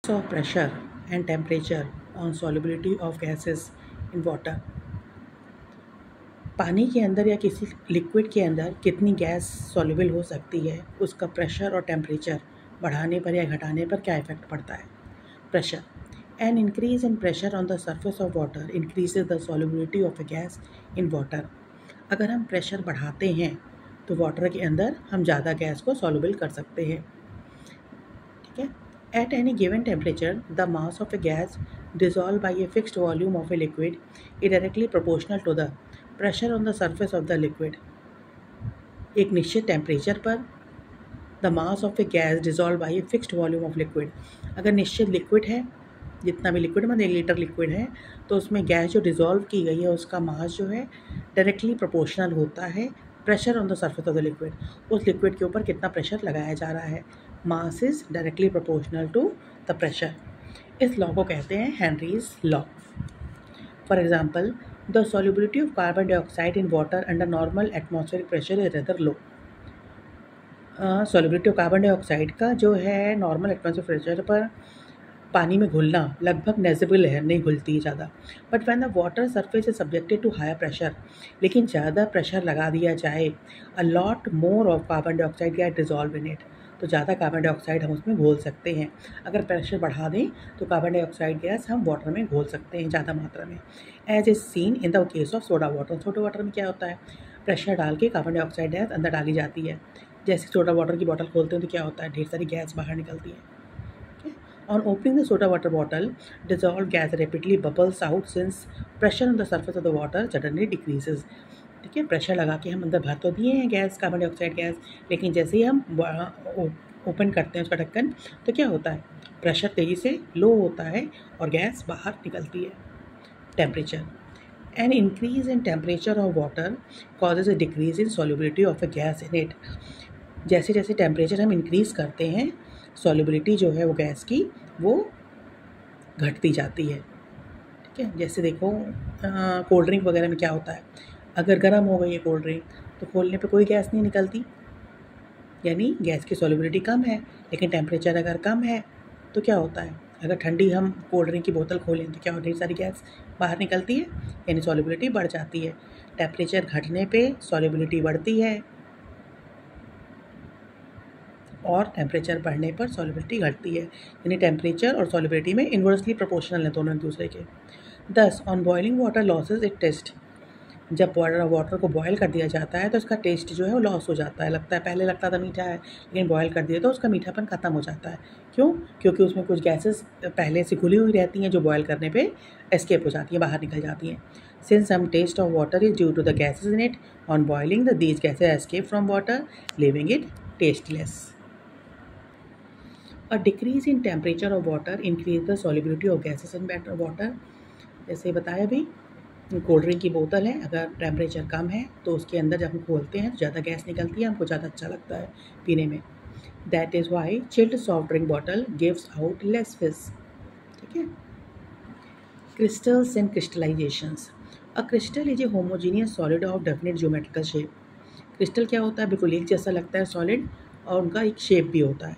effects of pressure and temperature on solubility of gases in water. पानी के अंदर या किसी लिक्विड के अंदर कितनी गैस सॉल्युबल हो सकती है, उसका प्रेशर और टेम्परेचर बढ़ाने पर या घटाने पर क्या इफेक्ट पड़ता है. Pressure. An increase in pressure on the surface of water increases the solubility of A gas in water. अगर हम प्रेशर बढ़ाते हैं तो वाटर के अंदर हम ज़्यादा गैस को सॉल्युबल कर सकते हैं. ठीक है. At any given temperature, the mass of a gas dissolved by a fixed volume of a liquid is directly proportional to the pressure on the surface of the liquid. एक निश्चित temperature पर the mass of a gas dissolved by a fixed volume of liquid. अगर निश्चित liquid है, जितना भी liquid मतलब 1 litre liquid है, तो उसमें गैस जो डिज़ोल्व की गई है उसका मास जो है डायरेक्टली प्रोपोर्शनल होता है pressure on the surface of the liquid. उस लिक्विड के ऊपर कितना प्रेशर लगाया जा रहा है. Mass is directly proportional to the pressure. इस लॉ को कहते हैं Henry's law. For example, the solubility of carbon dioxide in water under normal atmospheric pressure is rather low. Solubility of carbon dioxide का जो है नॉर्मल एटमॉस्फेरिक प्रेशर पर पानी में घुलना लगभग नेजेबल है, नहीं घुलती ज़्यादा. But when the water surface is subjected to higher pressure, लेकिन ज़्यादा प्रेशर लगा दिया जाए, a lot more of carbon dioxide get dissolve in it. तो ज़्यादा कार्बन डाइऑक्साइड हम उसमें घोल सकते हैं. अगर प्रेशर बढ़ा दें तो कार्बन डाइऑक्साइड गैस हम वाटर में घोल सकते हैं ज़्यादा मात्रा में, as is seen in the case of soda water. Soda water में क्या होता है, प्रेशर डाल के कार्बन डाइऑक्साइड गैस अंदर डाली जाती है. जैसे सोडा वाटर की बोतल खोलते हैं तो क्या होता है, ढेर सारी गैस बाहर निकलती है. On opening the soda water bottle, dissolved gas rapidly bubbles out since pressure on the surface of the water suddenly decreases. ठीक है, प्रेशर लगा के हम अंदर भर तो दिए हैं गैस, कार्बन डाइऑक्साइड गैस, लेकिन जैसे ही हम ओपन करते हैं उसका ढक्कन तो क्या होता है, प्रेशर तेज़ी से लो होता है और गैस बाहर निकलती है. Temperature. An increase in temperature of water causes a decrease in solubility of a gas in it. जैसे जैसे टेम्परेचर हम इंक्रीज़ करते हैं, सॉल्युबिलिटी जो है वो गैस की वो घटती जाती है. ठीक है. जैसे देखो कोल्ड ड्रिंक वगैरह में क्या होता है, अगर गर्म हो गई है कोल्ड ड्रिंक तो खोलने पे कोई गैस नहीं निकलती, यानी गैस की सॉल्युबिलिटी कम है. लेकिन टेम्परेचर अगर कम है तो क्या होता है, अगर ठंडी हम कोल्ड ड्रिंक की बोतल खोलें तो क्या ढेर सारी गैस बाहर निकलती है, यानी सॉल्युबिलिटी बढ़ जाती है. टेम्परेचर घटने पे सॉल्युबिलिटी बढ़ती है और टेम्परेचर बढ़ने पर सॉल्युबिलिटी घटती है, यानी टेम्परेचर और सॉल्युबिलिटी में इन्वर्सली प्रोपोर्शनल है दोनों एक दूसरे के. दस on boiling water losses it taste. जब वाटर को बॉयल कर दिया जाता है तो उसका टेस्ट जो है वो लॉस हो जाता है. लगता है पहले लगता था मीठा है, लेकिन बॉयल कर दिया तो उसका मीठापन ख़त्म हो जाता है. क्यों? क्योंकि उसमें कुछ गैसेस पहले से घुली हुई रहती हैं जो बॉयल करने पे एस्केप हो जाती हैं, बाहर निकल जाती हैं. Since some taste of water is due to the gases in it, on boiling the these gases escape from water leaving it tasteless. A decrease in temperature of water increase the solubility of gases in water. जैसे बताया अभी, cold drink की बोतल है, अगर temperature कम है तो उसके अंदर जब हम खोलते हैं तो ज़्यादा गैस निकलती है, हमको ज़्यादा अच्छा लगता है पीने में. That is why chilled soft drink bottle gives out less fizz. ठीक है. Crystals and crystallizations. A crystal is a homogeneous solid of definite geometrical shape. Crystal क्या होता है, बिल्कुल एक जैसा लगता है सॉलिड, और उनका एक शेप भी होता है,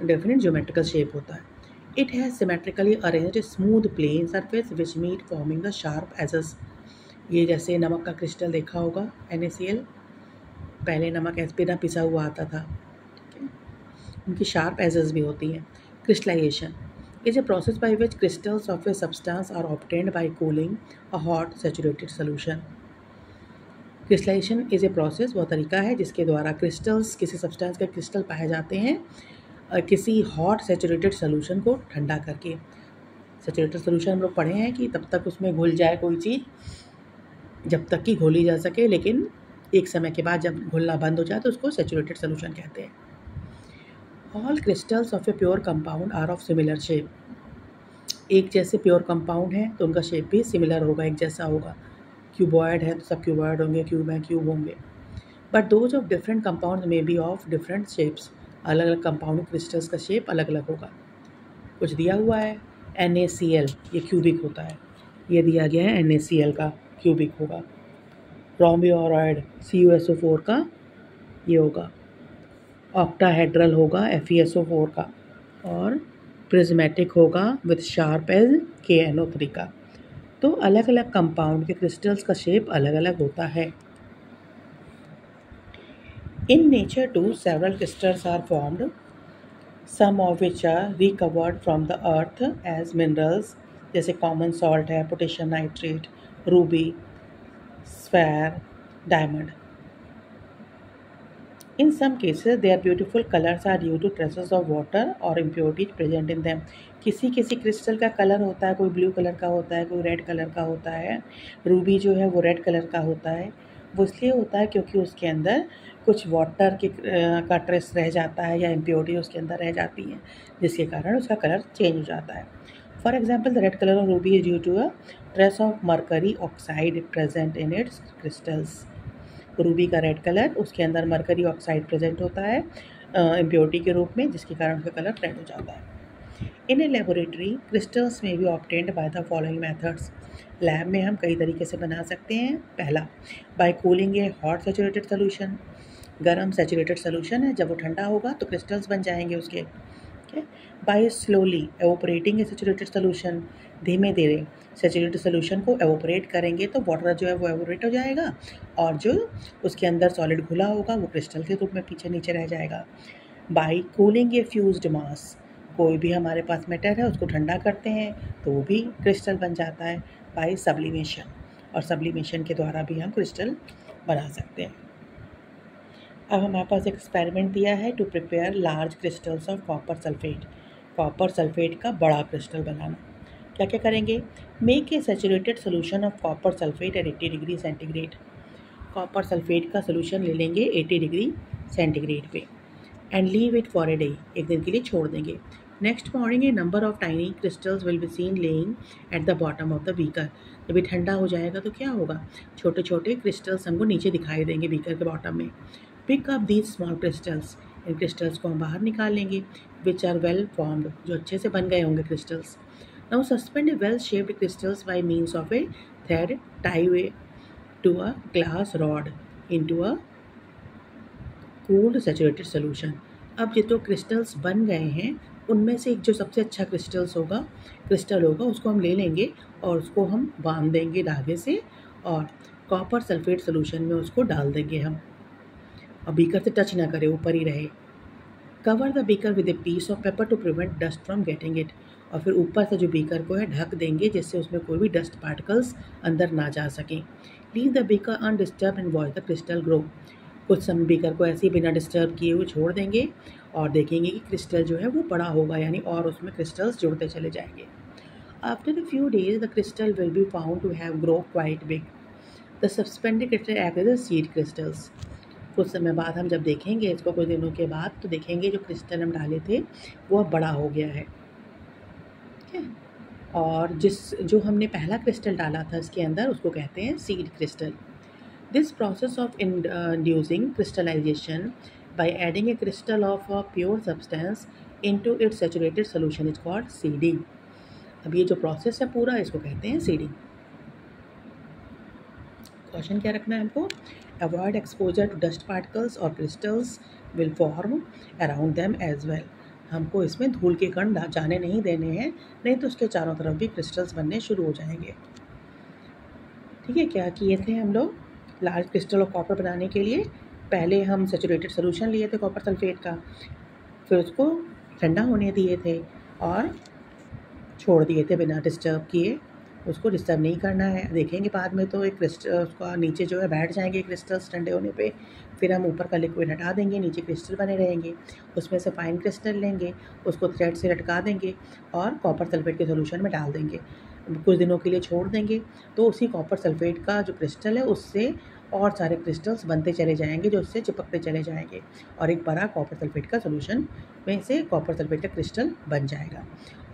डेफिनेट ज्योमेट्रिकल शेप होता है. It has symmetrically arranged smooth plane surface which meet forming the sharp edges. ये जैसे नमक का क्रिस्टल देखा होगा, NaCl, पहले नमक ऐसे बिना पिसा हुआ आता था. ठीक है. उनकी शार्प एजेस भी होती हैं. Crystallization is a process by which crystals of a substance are obtained by cooling a hot saturated solution. Crystallization is a process, वो तरीका है जिसके द्वारा क्रिस्टल्स, किसी सब्सटेंस के क्रिस्टल पाए जाते हैं किसी हॉट सैचुरेटेड सोल्यूशन को ठंडा करके. सैचुरेटेड सोल्यूशन हम लोग पढ़े हैं कि तब तक उसमें घुल जाए कोई चीज़ जब तक कि घोली जा सके, लेकिन एक समय के बाद जब घुलना बंद हो जाए तो उसको सैचुरेटेड सोल्यूशन कहते हैं. All crystals of a pure compound are of similar shape. एक जैसे प्योर कंपाउंड है तो उनका शेप भी सिमिलर होगा, एक जैसा होगा. क्यूबॉइड है तो सब क्यूबॉइड होंगे, क्यूब है क्यूब होंगे. But those of different compound may be of different shapes. अलग अलग कंपाउंड क्रिस्टल्स का शेप अलग अलग होगा. कुछ दिया हुआ है NaCl, ये क्यूबिक होता है, ये दिया गया है NaCl का क्यूबिक होगा. ब्रोमीओराइड CuSO4 का ये होगा, ऑक्टाहेड्रल होगा FeSO4 का, और प्रिज्मेटिक होगा विथ शार्प एज KNO3 का। तो अलग अलग कंपाउंड के क्रिस्टल्स का शेप अलग अलग होता है। In nature too several crystals are formed, some of which are recovered from the earth as minerals, जैसे कॉमन सॉल्ट है, potassium nitrate, Ruby, sphere, diamond. In some cases, their beautiful colors are due to traces of water or impurities present in them. किसी किसी crystal का colour होता है, कोई blue colour का होता है, कोई रेड कलर का होता है। रूबी जो है वो रेड कलर का होता है। वो इसलिए होता है क्योंकि उसके अंदर कुछ वाटर के का ट्रेस रह जाता है या इम्प्योरिटी उसके अंदर रह जाती हैं, जिसके कारण उसका कलर चेंज हो जाता है। For example, the red colour of ruby is due to a trace of mercury oxide present in its crystals. Ruby का रेड कलर, उसके अंदर मरकरी ऑक्साइड प्रेजेंट होता है इम्प्योरिटी के रूप में, जिसके कारण उसका कलर रेड हो जाता है। In a laboratory crystals may be obtained by the following methods. Lab में हम कई तरीके से बना सकते हैं। पहला, by cooling a hot saturated solution. गर्म सैचुरेटेड सोल्यूशन है, जब वो ठंडा होगा तो क्रिस्टल्स बन जाएंगे उसके। बाय स्लोली एवोपरेटिंग ए सैचुरेटेड सोल्यूशन। धीमे धीरे सैचुरेटेड सोल्यूशन को एवोपरेट करेंगे तो वाटर जो है वो एवोपरेट हो जाएगा और जो उसके अंदर सॉलिड घुला होगा वो क्रिस्टल के रूप में पीछे नीचे रह जाएगा। बाय कूलिंग ए फ्यूज्ड मास। कोई भी हमारे पास मैटर है उसको ठंडा करते हैं तो वो भी क्रिस्टल बन जाता है। बाय सब्लिमेशन, और सब्लिमेशन के द्वारा भी हम क्रिस्टल बना सकते हैं। अब हमारे पास एक एक्सपेरिमेंट दिया है to prepare large crystals of copper sulphate. Copper sulphate का बड़ा क्रिस्टल बनाना। क्या क्या करेंगे? Make a saturated solution of copper sulphate at 80 degree centigrade. Copper sulphate का सोल्यूशन ले लेंगे 80 डिग्री सेंटीग्रेड पे and leave it for a day. एक दिन के लिए छोड़ देंगे। Next morning a number of tiny crystals will be seen lying at the bottom of the beaker. जब ये ठंडा हो जाएगा तो क्या होगा? छोटे छोटे क्रिस्टल्स हमको नीचे दिखाई देंगे बीकर के बॉटम में। Pick up these small crystals. इन क्रिस्टल्स को हम बाहर निकाल लेंगे विच आर वेल फॉर्म्ड, जो अच्छे से बन गए होंगे crystals. Now suspend a well shaped crystals by means of a thread tie to a glass rod into a cooled saturated solution. अब ये तो क्रिस्टल्स बन गए हैं, उनमें से एक जो सबसे अच्छा क्रिस्टल होगा उसको हम ले लेंगे और उसको हम बांध देंगे धागे से और कॉपर सल्फेट सोल्यूशन में उसको डाल देंगे हम, और बीकर से टच ना करे, ऊपर ही रहे। Cover the beaker with a piece of paper to prevent dust from getting it. और फिर ऊपर से जो बीकर को है ढक देंगे जिससे उसमें कोई भी डस्ट पार्टिकल्स अंदर ना जा सकें। Leave the beaker undisturb and watch the crystal grow. कुछ समय बीकर को ऐसे ही बिना डिस्टर्ब किए हुए छोड़ देंगे और देखेंगे कि क्रिस्टल जो है वो बड़ा होगा, यानी और उसमें क्रिस्टल्स जुड़ते चले जाएंगे। After a few days the crystal will be found to have grow quite big. The suspended crystal act as the seed crystals. कुछ समय बाद हम जब देखेंगे इसको, कुछ दिनों के बाद, तो देखेंगे जो क्रिस्टल हम डाले थे वो अब बड़ा हो गया है। ठीक है, और जो हमने पहला क्रिस्टल डाला था इसके अंदर उसको कहते हैं seed crystal. This process of inducing crystallization by adding a crystal of a pure substance into its saturated solution is called seeding। अब ये जो प्रोसेस है पूरा इसको कहते हैं सीडिंग। क्वेश्चन क्या रखना है हमको? Avoid exposure to dust particles और crystals will form around them as well. हमको इसमें धूल के कण जाने नहीं देने हैं, नहीं तो उसके चारों तरफ भी क्रिस्टल्स बनने शुरू हो जाएंगे। ठीक है, क्या किए थे हम लोग लार्ज क्रिस्टल ऑफ कॉपर बनाने के लिए? पहले हम सैचुरेटेड सोल्यूशन लिए थे कॉपर सल्फेट का, फिर उसको ठंडा होने दिए थे और छोड़ दिए थे बिना डिस्टर्ब किए। उसको डिस्टर्ब नहीं करना है। देखेंगे बाद में तो एक क्रिस्टल उसका नीचे जो है बैठ जाएंगे क्रिस्टल्स ठंडे होने पे, फिर हम ऊपर का लिक्विड हटा देंगे, नीचे क्रिस्टल बने रहेंगे। उसमें से फाइन क्रिस्टल लेंगे, उसको थ्रेड से लटका देंगे और कॉपर सल्फेट के सोल्यूशन में डाल देंगे। कुछ दिनों के लिए छोड़ देंगे तो उसी कॉपर सल्फेट का जो क्रिस्टल है उससे और सारे क्रिस्टल्स बनते चले जाएंगे जो उससे चिपकते चले जाएंगे और एक बड़ा कॉपर सल्फेट का सोल्यूशन में से कॉपर सल्फेट का क्रिस्टल बन जाएगा।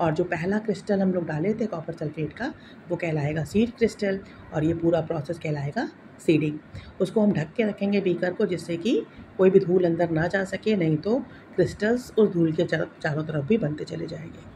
और जो पहला क्रिस्टल हम लोग डाले थे कॉपर सल्फेट का वो कहलाएगा सीड क्रिस्टल और ये पूरा प्रोसेस कहलाएगा सीडिंग। उसको हम ढक के रखेंगे बीकर को जिससे कि कोई भी धूल अंदर ना जा सके, नहीं तो क्रिस्टल्स उस धूल के चारों तरफ भी बनते चले जाएंगे।